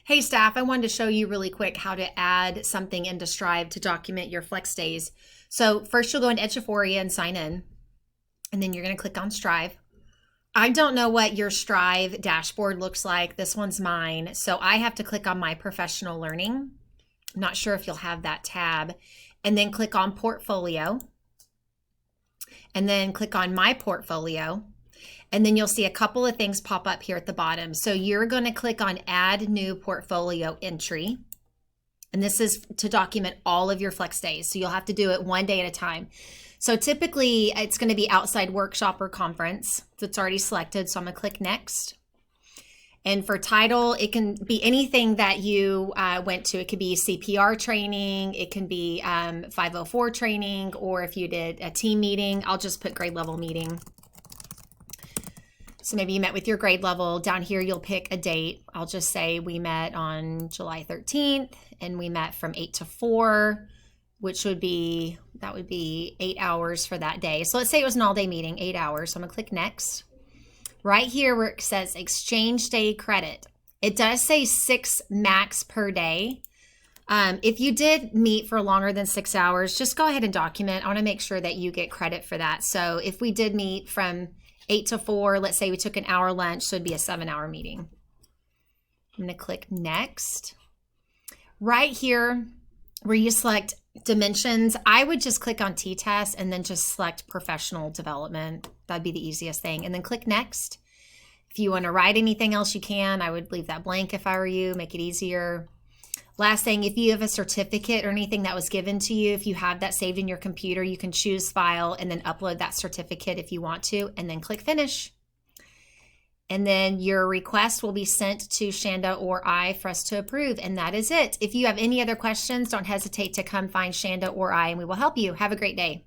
Hey staff, I wanted to show you really quick how to add something into Strive to document your flex days. So first you'll go into Eduphoria and sign in, and then you're going to click on Strive. I don't know what your Strive dashboard looks like. This one's mine. So I have to click on my professional learning. I'm not sure if you'll have that tab. And then click on portfolio. And then click on my portfolio. And then you'll see a couple of things pop up here at the bottom. So you're going to click on add new portfolio entry. And this is to document all of your flex days. So you'll have to do it one day at a time. So typically it's going to be outside workshop or conference. So it's already selected. So I'm going to click next. And for title, it can be anything that you went to. It could be CPR training. It can be 504 training, or if you did a team meeting, I'll just put grade level meeting. So maybe you met with your grade level. Down here, you'll pick a date. I'll just say we met on July 13th and we met from 8 to 4, which would be, that would be 8 hours for that day. So let's say it was an all day meeting, 8 hours. So I'm gonna click next. Right here where it says exchange day credit, it does say 6 max per day. If you did meet for longer than 6 hours, just go ahead and document. I wanna make sure that you get credit for that. So if we did meet from 8 to 4, let's say we took an hour lunch, so it'd be a 7-hour meeting. I'm gonna click next. Right here, where you select dimensions, I would just click on T-test and then just select professional development. That'd be the easiest thing. And then click next. If you wanna write anything else you can, I would leave that blank if I were you, make it easier. Last thing, if you have a certificate or anything that was given to you, if you have that saved in your computer, you can choose file and then upload that certificate if you want to, and then click finish. And then your request will be sent to Shanda or I for us to approve, and that is it. If you have any other questions, don't hesitate to come find Shanda or I, and we will help you. Have a great day.